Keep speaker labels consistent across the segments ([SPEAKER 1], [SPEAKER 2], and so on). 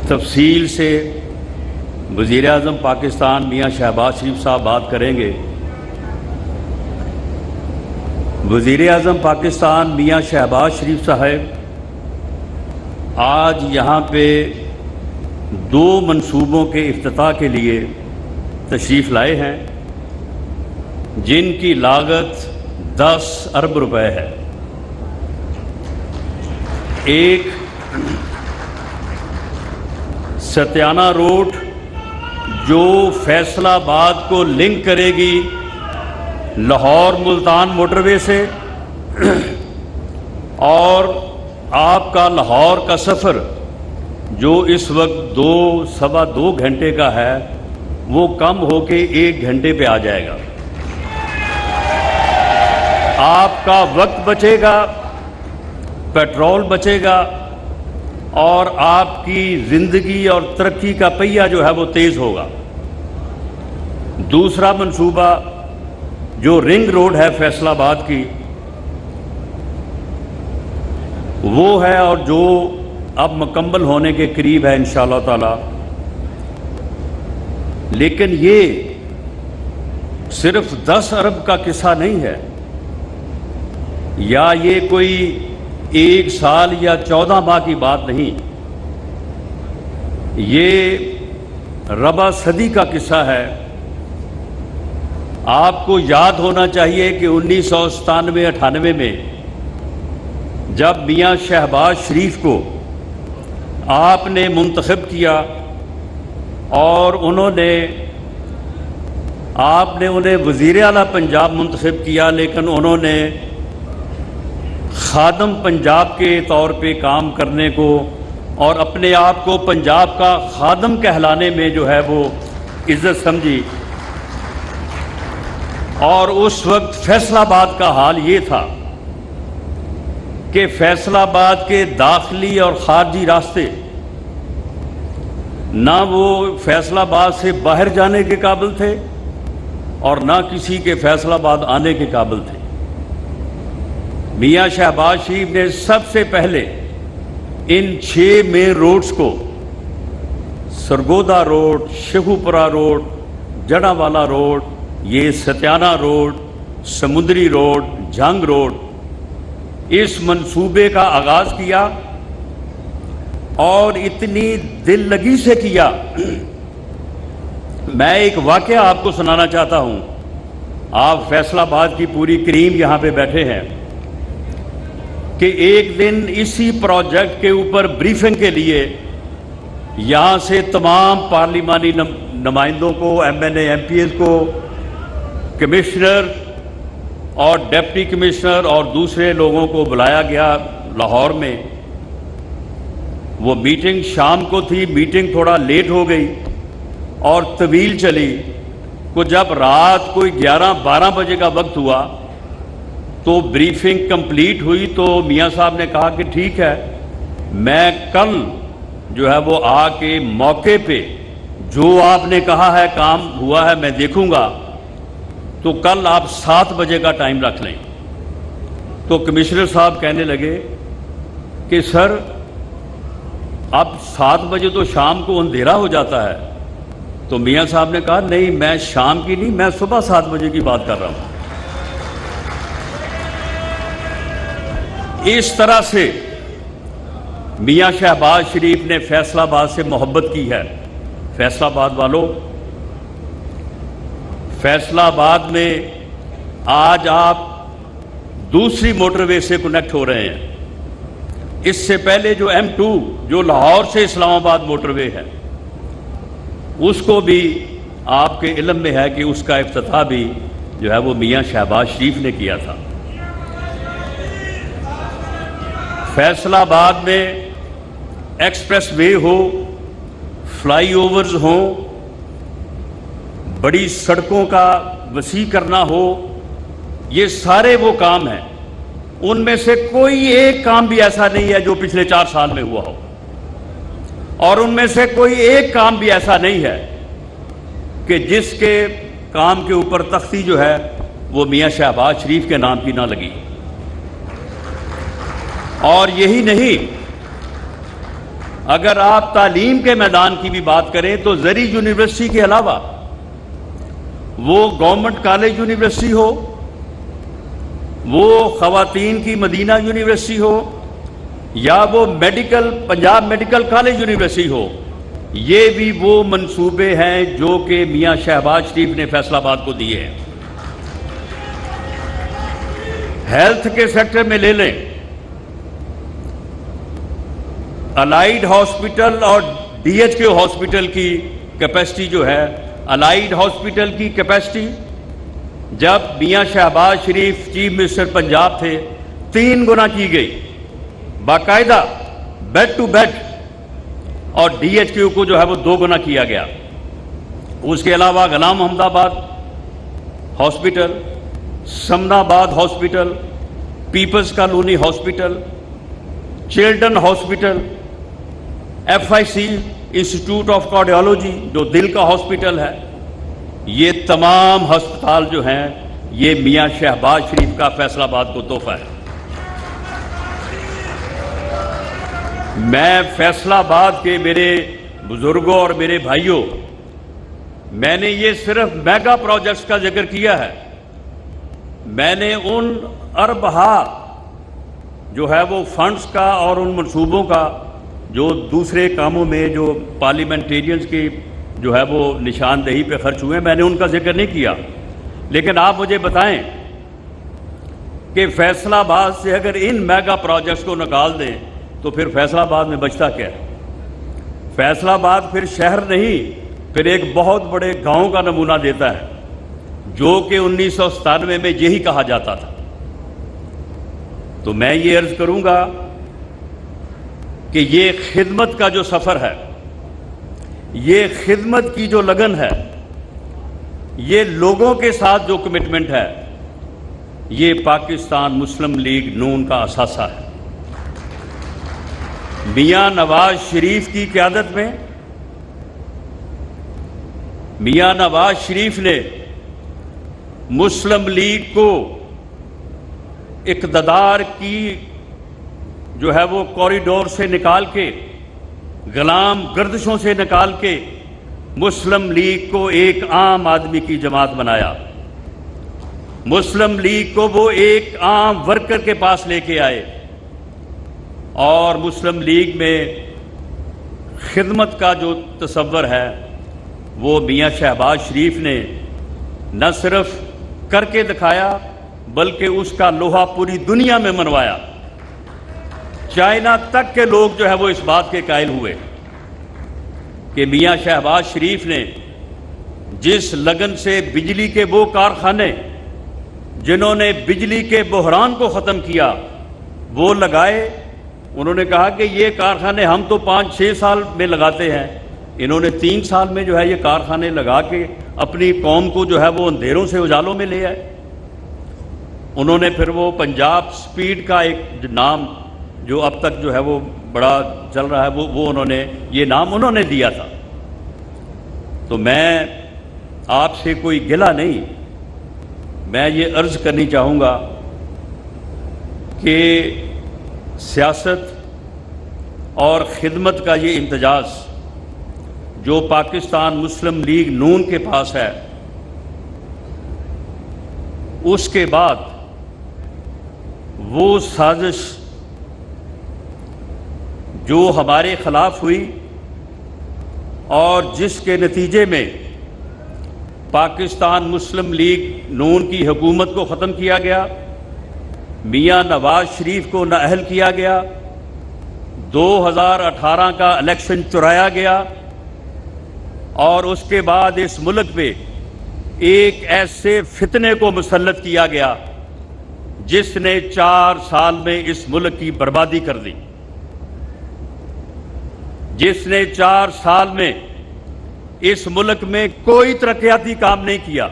[SPEAKER 1] تفصیل سے وزیر اعظم پاکستان میاں شہباز شریف صاحب بات کریں گے۔ وزیر اعظم پاکستان میاں شہباز شریف صاحب آج یہاں پہ 2 منصوبوں کے افتتاح کے لیے تشریف لائے ہیں، جن کی لاگت 10 ارب روپے ہے۔ ایک ستیانہ روڈ جو فیصل آباد کو لنک کرے گی لاہور ملتان موٹر وے سے، اور آپ کا لاہور کا سفر جو اس وقت 2-2.25 گھنٹے کا ہے وہ کم ہو کے 1 گھنٹے پہ آ جائے گا۔ آپ کا وقت بچے گا، پیٹرول بچے گا، اور آپ کی زندگی اور ترقی کا پہیہ جو ہے وہ تیز ہوگا۔ دوسرا منصوبہ جو رنگ روڈ ہے فیصل آباد کی، وہ ہے اور جو اب مکمل ہونے کے قریب ہے انشاءاللہ تعالی۔ لیکن یہ صرف 10 ارب کا قصہ نہیں ہے، یا یہ کوئی 1 سال یا 14 ماہ کی بات نہیں، یہ ربع صدی کا قصہ ہے۔ آپ کو یاد ہونا چاہیے کہ 1997-98 میں جب میاں شہباز شریف کو آپ نے منتخب کیا اور آپ نے انہیں وزیر اعلیٰ پنجاب منتخب کیا، لیکن انہوں نے خادم پنجاب کے طور پہ کام کرنے کو اور اپنے آپ کو پنجاب کا خادم کہلانے میں جو ہے وہ عزت سمجھی۔ اور اس وقت فیصل آباد کا حال یہ تھا کہ فیصل آباد کے داخلی اور خارجی راستے نہ وہ فیصل آباد سے باہر جانے کے قابل تھے اور نہ کسی کے فیصل آباد آنے کے قابل تھے۔ میاں شہباز شریف نے سب سے پہلے ان 6 مین روڈز کو، سرگودا روڈ، شیخوپورہ روڈ، جڑا والا روڈ، یہ ستیانہ روڈ، سمندری روڈ، جھنگ روڈ، اس منصوبے کا آغاز کیا اور اتنی دل لگی سے کیا۔ میں ایک واقعہ آپ کو سنانا چاہتا ہوں۔ آپ فیصل آباد کی پوری کریم یہاں پہ بیٹھے ہیں کہ ایک دن اسی پروجیکٹ کے اوپر بریفنگ کے لیے یہاں سے تمام پارلیمانی نمائندوں کو، MNA MPs کو، کمشنر اور ڈپٹی کمشنر اور دوسرے لوگوں کو بلایا گیا لاہور میں۔ وہ میٹنگ شام کو تھی، میٹنگ تھوڑا لیٹ ہو گئی اور طویل چلی۔ جب رات کوئی 11-12 بجے کا وقت ہوا تو بریفنگ کمپلیٹ ہوئی، تو میاں صاحب نے کہا کہ ٹھیک ہے، میں کل جو ہے وہ آ کے موقع پہ جو آپ نے کہا ہے کام ہوا ہے میں دیکھوں گا، تو کل آپ 7 بجے کا ٹائم رکھ لیں۔ تو کمشنر صاحب کہنے لگے کہ سر اب 7 بجے تو شام کو اندھیرا ہو جاتا ہے۔ تو میاں صاحب نے کہا نہیں، میں شام کی نہیں، میں صبح 7 بجے کی بات کر رہا ہوں۔ اس طرح سے میاں شہباز شریف نے فیصل آباد سے محبت کی ہے۔ فیصل آباد والوں، فیصل آباد میں آج آپ دوسری موٹر وے سے کنیکٹ ہو رہے ہیں۔ اس سے پہلے جو M2 جو لاہور سے اسلام آباد موٹر وے ہے، اس کو بھی آپ کے علم میں ہے کہ اس کا افتتاح بھی جو ہے وہ میاں شہباز شریف نے کیا تھا۔ فیصل آباد میں ایکسپریس وے ہو، فلائی اوورز ہوں، بڑی سڑکوں کا وسیع کرنا ہو، یہ سارے وہ کام ہیں۔ ان میں سے کوئی ایک کام بھی ایسا نہیں ہے جو پچھلے 4 سال میں ہوا ہو، اور ان میں سے کوئی ایک کام بھی ایسا نہیں ہے کہ جس کے کام کے اوپر تختی جو ہے وہ میاں شہباز شریف کے نام کی نہ لگی۔ اور یہی نہیں، اگر آپ تعلیم کے میدان کی بھی بات کریں تو زرعی یونیورسٹی کے علاوہ وہ گورنمنٹ کالج یونیورسٹی ہو، وہ خواتین کی مدینہ یونیورسٹی ہو، یا وہ پنجاب میڈیکل کالج یونیورسٹی ہو، یہ بھی وہ منصوبے ہیں جو کہ میاں شہباز شریف نے فیصل آباد کو دیے ہیں۔ ہیلتھ کے سیکٹر میں لے لیں، الائیڈ ہاسپٹل اور ڈی ایچ کے ہاسپٹل کی کیپیسٹی جو ہے، الائیڈ ہاسپٹل کی کیپیسٹی جب میاں شہباز شریف چیف منسٹر پنجاب تھے 3 گنا کی گئی باقاعدہ بیڈ ٹو بیڈ، اور ڈی ایچ کیو کو جو ہے وہ 2 گنا کیا گیا۔ اس کے علاوہ غلام محمد آباد hospital, Samanabad hospital, peoples colony hospital, children hospital, F I C institute of cardiology جو دل کا ہاسپٹل ہے، یہ تمام ہسپتال جو ہیں یہ میاں شہباز شریف کا فیصل آباد کو تحفہ ہے۔ میں فیصل آباد کے میرے بزرگوں اور میرے بھائیوں، میں نے یہ صرف میگا پروجیکٹس کا ذکر کیا ہے، میں نے ان اربہا جو ہے وہ فنڈز کا اور ان منصوبوں کا جو دوسرے کاموں میں جو پارلیمنٹیرینز کی جو ہے وہ نشاندہی پہ خرچ ہوئے ہیں، میں نے ان کا ذکر نہیں کیا۔ لیکن آپ مجھے بتائیں کہ فیصل آباد سے اگر ان میگا پروجیکٹس کو نکال دیں تو پھر فیصل آباد میں بچتا کیا ہے؟ فیصل آباد پھر شہر نہیں، پھر ایک بہت بڑے گاؤں کا نمونہ دیتا ہے، جو کہ 1997 میں یہی کہا جاتا تھا۔ تو میں یہ عرض کروں گا کہ یہ خدمت کا جو سفر ہے، یہ خدمت کی جو لگن ہے، یہ لوگوں کے ساتھ جو کمٹمنٹ ہے، یہ پاکستان مسلم لیگ نون کا اثاثہ ہے۔ میاں نواز شریف کی قیادت میں میاں نواز شریف نے مسلم لیگ کو اقتدار کی جو ہے وہ کوریڈور سے نکال کے، غلام گردشوں سے نکال کے مسلم لیگ کو ایک عام آدمی کی جماعت بنایا۔ مسلم لیگ کو وہ ایک عام ورکر کے پاس لے کے آئے، اور مسلم لیگ میں خدمت کا جو تصور ہے وہ میاں شہباز شریف نے نہ صرف کر کے دکھایا بلکہ اس کا لوہا پوری دنیا میں منوایا۔ چائنا تک کے لوگ جو ہے وہ اس بات کے قائل ہوئے کہ میاں شہباز شریف نے جس لگن سے بجلی کے وہ کارخانے جنہوں نے بجلی کے بحران کو ختم کیا وہ لگائے، انہوں نے کہا کہ یہ کارخانے ہم تو 5-6 سال میں لگاتے ہیں، انہوں نے 3 سال میں جو ہے یہ کارخانے لگا کے اپنی قوم کو جو ہے وہ اندھیروں سے اجالوں میں لے آئے۔ انہوں نے پھر وہ پنجاب سپیڈ کا ایک نام جو اب تک جو ہے وہ بڑا چل رہا ہے، وہ انہوں نے یہ نام انہوں نے دیا تھا۔ تو میں آپ سے کوئی گلہ نہیں، میں یہ عرض کرنی چاہوں گا کہ سیاست اور خدمت کا یہ امتزاج جو پاکستان مسلم لیگ نون کے پاس ہے، اس کے بعد وہ سازش جو ہمارے خلاف ہوئی اور جس کے نتیجے میں پاکستان مسلم لیگ نون کی حکومت کو ختم کیا گیا، میاں نواز شریف کو نااہل کیا گیا، 2018 کا الیکشن چرایا گیا، اور اس کے بعد اس ملک پہ ایک ایسے فتنے کو مسلط کیا گیا جس نے 4 سال میں اس ملک کی بربادی کر دی، جس نے 4 سال میں اس ملک میں کوئی ترقیاتی کام نہیں کیا۔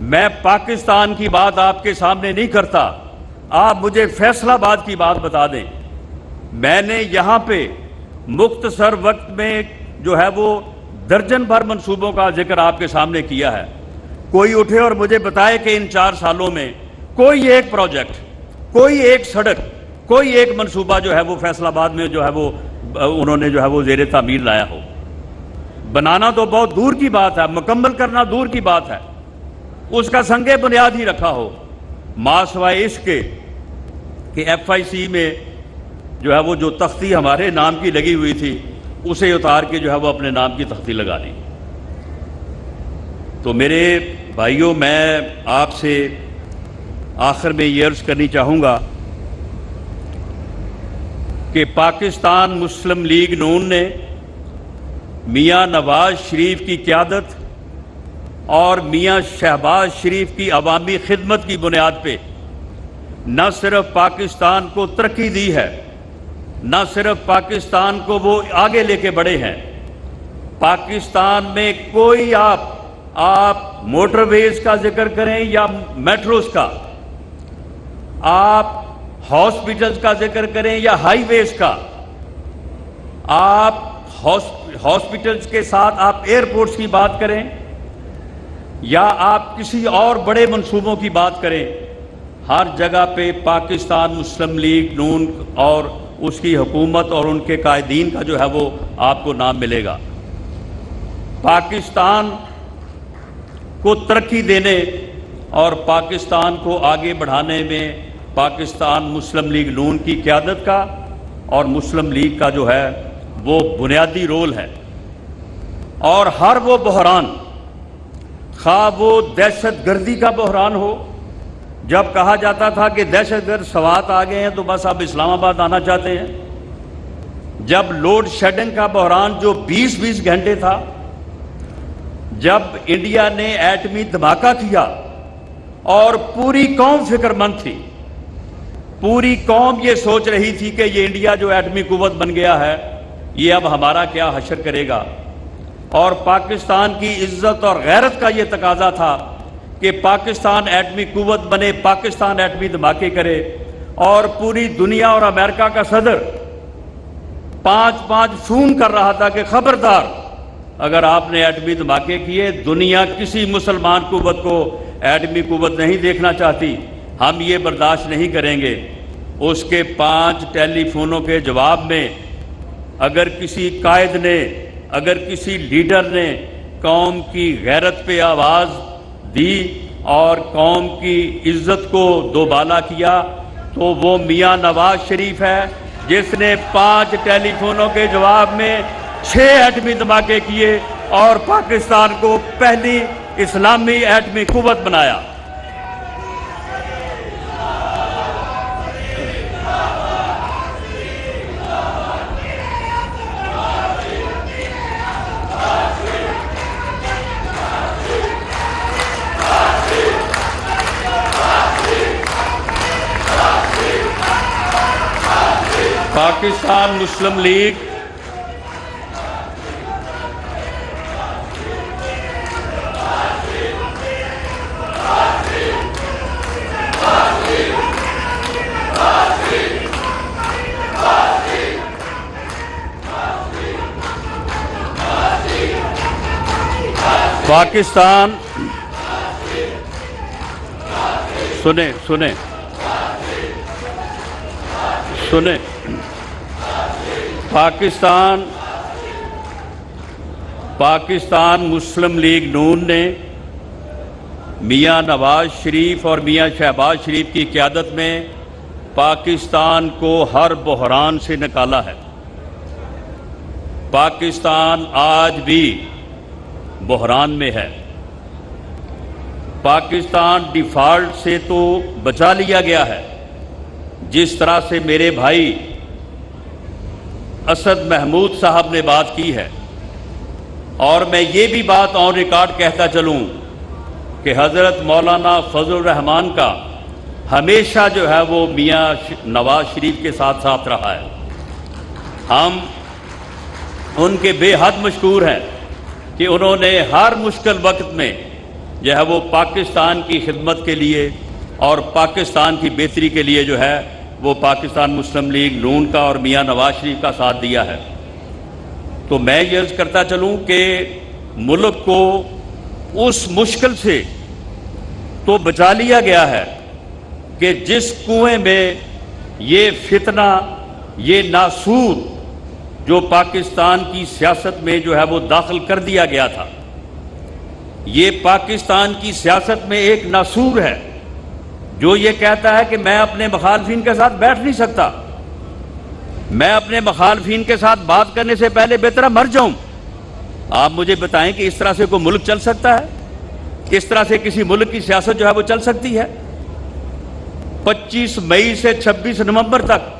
[SPEAKER 1] میں پاکستان کی بات آپ کے سامنے نہیں کرتا، آپ مجھے فیصل آباد کی بات بتا دیں۔ میں نے یہاں پہ مختصر وقت میں جو ہے وہ درجن بھر منصوبوں کا ذکر آپ کے سامنے کیا ہے۔ کوئی اٹھے اور مجھے بتائے کہ ان 4 سالوں میں کوئی ایک پروجیکٹ، کوئی ایک سڑک، کوئی ایک منصوبہ جو ہے وہ فیصل آباد میں جو ہے وہ انہوں نے جو ہے وہ زیر تعمیر لایا ہو. بنانا تو بہت دور کی بات ہے، مکمل کرنا دور کی بات ہے، اس کا سنگ بنیاد ہی رکھا ہو. سوائے اس کے کہ ایف آئی سی میں جو ہے وہ جو تختی ہمارے نام کی لگی ہوئی تھی اسے اتار کے جو ہے وہ اپنے نام کی تختی لگا لی. تو میرے بھائیوں، میں آپ سے آخر میں یہ عرض کرنی چاہوں گا کہ پاکستان مسلم لیگ نون نے میاں نواز شریف کی قیادت اور میاں شہباز شریف کی عوامی خدمت کی بنیاد پہ نہ صرف پاکستان کو ترقی دی ہے، نہ صرف پاکستان کو وہ آگے لے کے بڑھے ہیں. پاکستان میں کوئی آپ موٹر ویز کا ذکر کریں یا میٹروز کا، آپ ہاسپٹلز کا ذکر کریں یا ہائی ویز کا، آپ ہاسپٹلز کے ساتھ آپ ایئرپورٹس کی بات کریں یا آپ کسی اور بڑے منصوبوں کی بات کریں، ہر جگہ پہ پاکستان مسلم لیگ نون اور اس کی حکومت اور ان کے قائدین کا جو ہے وہ آپ کو نام ملے گا. پاکستان کو ترقی دینے اور پاکستان کو آگے بڑھانے میں پاکستان مسلم لیگ نون کی قیادت کا اور مسلم لیگ کا جو ہے وہ بنیادی رول ہے. اور ہر وہ بحران، خواہ وہ دہشت گردی کا بحران ہو، جب کہا جاتا تھا کہ دہشت گرد سوات آ گئے ہیں تو بس اب اسلام آباد آنا چاہتے ہیں، جب لوڈ شیڈنگ کا بحران جو 20 گھنٹے تھا، جب انڈیا نے ایٹمی دھماکہ کیا اور پوری قوم فکر مند تھی، پوری قوم یہ سوچ رہی تھی کہ یہ انڈیا جو ایٹمی قوت بن گیا ہے یہ اب ہمارا کیا حشر کرے گا. اور پاکستان کی عزت اور غیرت کا یہ تقاضا تھا کہ پاکستان ایٹمی قوت بنے، پاکستان ایٹمی دھماکے کرے. اور پوری دنیا اور امریکہ کا صدر 5 فون کر رہا تھا کہ خبردار، اگر آپ نے ایٹمی دھماکے کیے، دنیا کسی مسلمان قوت کو ایٹمی قوت نہیں دیکھنا چاہتی، ہم یہ برداشت نہیں کریں گے. اس کے 5 ٹیلی فونوں کے جواب میں اگر کسی قائد نے، اگر کسی لیڈر نے قوم کی غیرت پہ آواز دی اور قوم کی عزت کو دوبالا کیا تو وہ میاں نواز شریف ہے، جس نے 5 ٹیلی فونوں کے جواب میں 6 ایٹمی دھماکے کیے اور پاکستان کو پہلی اسلامی ایٹمی قوت بنایا. پاکستان مسلم لیگ پاکستان سنیں پاکستان مسلم لیگ نون نے میاں نواز شریف اور میاں شہباز شریف کی قیادت میں پاکستان کو ہر بحران سے نکالا ہے. پاکستان آج بھی بحران میں ہے. پاکستان ڈیفالٹ سے تو بچا لیا گیا ہے، جس طرح سے میرے بھائی اسد محمود صاحب نے بات کی ہے. اور میں یہ بھی بات آن ریکارڈ کہتا چلوں کہ حضرت مولانا فضل الرحمان کا ہمیشہ جو ہے وہ میاں نواز شریف کے ساتھ رہا ہے. ہم ان کے بے حد مشکور ہیں کہ انہوں نے ہر مشکل وقت میں جو ہے وہ پاکستان کی خدمت کے لیے اور پاکستان کی بہتری کے لیے جو ہے وہ پاکستان مسلم لیگ نون کا اور میاں نواز شریف کا ساتھ دیا ہے. تو میں یہ عرض کرتا چلوں کہ ملک کو اس مشکل سے تو بچا لیا گیا ہے کہ جس کنویں میں یہ فتنہ، یہ ناسور جو پاکستان کی سیاست میں جو ہے وہ داخل کر دیا گیا تھا، یہ پاکستان کی سیاست میں ایک ناسور ہے جو یہ کہتا ہے کہ میں اپنے مخالفین کے ساتھ بیٹھ نہیں سکتا، میں اپنے مخالفین کے ساتھ بات کرنے سے پہلے بہتر مر جاؤں۔ آپ مجھے بتائیں کہ اس طرح سے کوئی ملک چل سکتا ہے؟ اس طرح سے کسی ملک کی سیاست جو ہے وہ چل سکتی ہے؟ 25 مئی سے 26 نومبر تک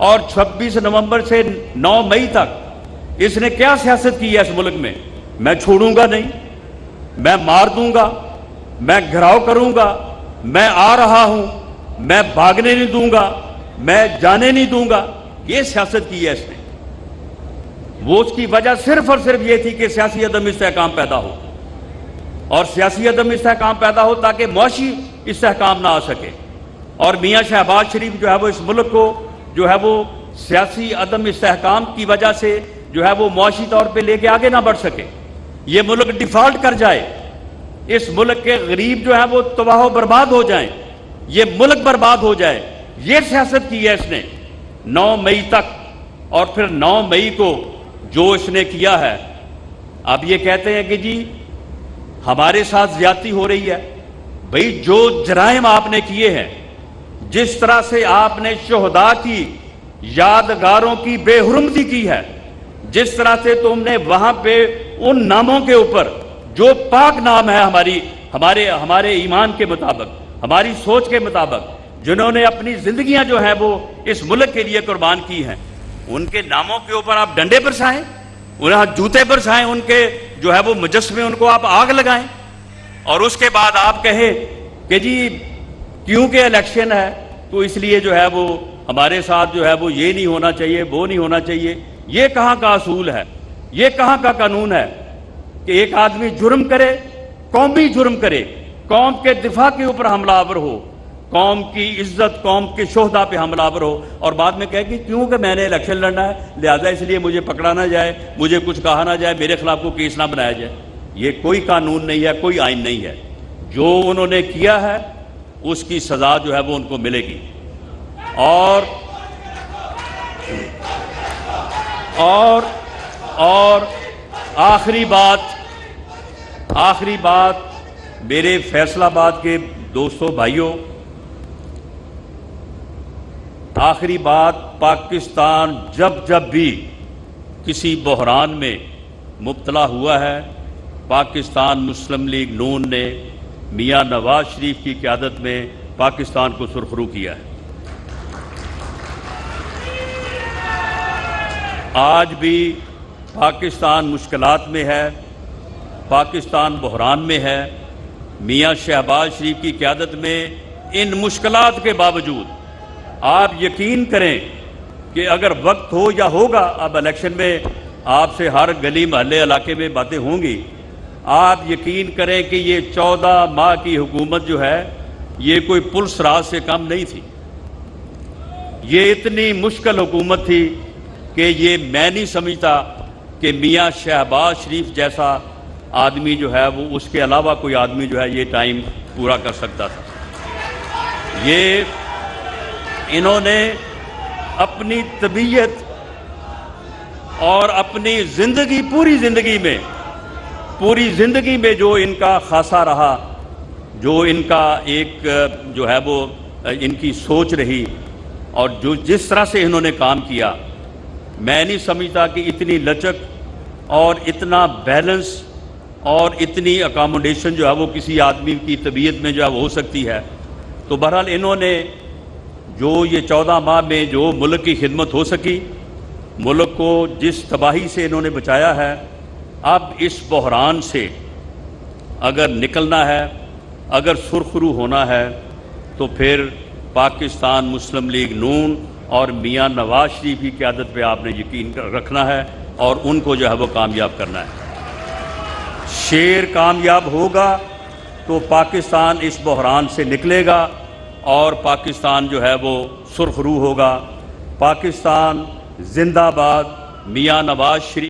[SPEAKER 1] اور 26 نومبر سے 9 مئی تک اس نے کیا سیاست کی ہے اس ملک میں؟ میں چھوڑوں گا نہیں، میں مار دوں گا، میں گھراؤ کروں گا، میں آ رہا ہوں، میں بھاگنے نہیں دوں گا، میں جانے نہیں دوں گا، یہ سیاست کی ہے اس نے۔ وہ اس کی وجہ صرف اور صرف یہ تھی کہ سیاسی عدم استحکام پیدا ہو، اور سیاسی عدم استحکام پیدا ہو تاکہ معاشی استحکام نہ آ سکے، اور میاں شہباز شریف جو ہے وہ اس ملک کو جو ہے وہ سیاسی عدم استحکام کی وجہ سے جو ہے وہ معاشی طور پہ لے کے آگے نہ بڑھ سکے، یہ ملک ڈیفالٹ کر جائے، اس ملک کے غریب جو ہے وہ تباہ و برباد ہو جائیں، یہ ملک برباد ہو جائے، یہ سیاست کی ہے اس نے 9 مئی تک۔ اور پھر 9 مئی کو جو اس نے کیا ہے، اب یہ کہتے ہیں کہ جی ہمارے ساتھ زیادتی ہو رہی ہے۔ بھئی جو جرائم آپ نے کیے ہیں، جس طرح سے آپ نے شہداء کی یادگاروں کی بے حرمتی کی ہے، جس طرح سے تم نے وہاں پہ ان ناموں کے اوپر جو پاک نام ہے ہمارے ایمان کے مطابق، ہماری سوچ کے مطابق، جنہوں نے اپنی زندگیاں جو ہیں وہ اس ملک کے لیے قربان کی ہیں، ان کے ناموں کے اوپر آپ ڈنڈے برسائیں، انہیں جوتے برسائیں، ان کے جو ہے وہ مجسمے ان کو آپ آگ لگائیں، اور اس کے بعد آپ کہیں کہ جی کیونکہ الیکشن ہے تو اس لیے جو ہے وہ ہمارے ساتھ جو ہے وہ یہ نہیں ہونا چاہیے، وہ نہیں ہونا چاہیے۔ یہ کہاں کا اصول ہے؟ یہ کہاں کا قانون ہے کہ ایک آدمی جرم کرے، قومی جرم کرے، قوم کے دفاع کے اوپر حملہ آور ہو، قوم کی عزت، قوم کے شہداء پہ حملہ آور ہو، اور بعد میں کہے کہ کیونکہ میں نے الیکشن لڑنا ہے لہذا اس لیے مجھے پکڑا نہ جائے، مجھے کچھ کہا نہ جائے، میرے خلاف کو کیس نہ بنایا جائے۔ یہ کوئی قانون نہیں ہے، کوئی آئین نہیں ہے۔ جو انہوں نے کیا ہے اس کی سزا جو ہے وہ ان کو ملے گی۔ اور آخری بات میرے فیصل آباد کے دوستوں، بھائیوں، آخری بات، پاکستان جب بھی کسی بحران میں مبتلا ہوا ہے، پاکستان مسلم لیگ نون نے میاں نواز شریف کی قیادت میں پاکستان کو سرخرو کیا ہے۔ آج بھی پاکستان مشکلات میں ہے، پاکستان بحران میں ہے۔ میاں شہباز شریف کی قیادت میں ان مشکلات کے باوجود آپ یقین کریں کہ اگر وقت ہو یا ہوگا، اب الیکشن میں آپ سے ہر گلی محلے علاقے میں باتیں ہوں گی، آپ یقین کریں کہ یہ 14 ماہ کی حکومت جو ہے یہ کوئی پلس راز سے کم نہیں تھی۔ یہ اتنی مشکل حکومت تھی کہ یہ میں نہیں سمجھتا کہ میاں شہباز شریف جیسا آدمی جو ہے وہ اس کے علاوہ کوئی آدمی جو ہے یہ ٹائم پورا کر سکتا تھا۔ یہ انہوں نے اپنی طبیعت اور اپنی زندگی، پوری زندگی میں جو ان کا خاصہ رہا، جو ان کا ایک جو ہے وہ ان کی سوچ رہی، اور جو جس طرح سے انہوں نے کام کیا، میں نہیں سمجھتا کہ اتنی لچک اور اتنا بیلنس اور اتنی اکاموڈیشن جو ہے وہ کسی آدمی کی طبیعت میں جو ہے وہ ہو سکتی ہے۔ تو بہرحال انہوں نے جو یہ 14 ماہ میں جو ملک کی خدمت ہو سکی، ملک کو جس تباہی سے انہوں نے بچایا ہے، اب اس بحران سے اگر نکلنا ہے، اگر سرخرو ہونا ہے، تو پھر پاکستان مسلم لیگ نون اور میاں نواز شریف کی قیادت پہ آپ نے یقین رکھنا ہے اور ان کو جو ہے وہ کامیاب کرنا ہے۔ شیر کامیاب ہوگا تو پاکستان اس بحران سے نکلے گا اور پاکستان جو ہے وہ سرخرو ہوگا۔ پاکستان زندہ باد، میاں نواز شریف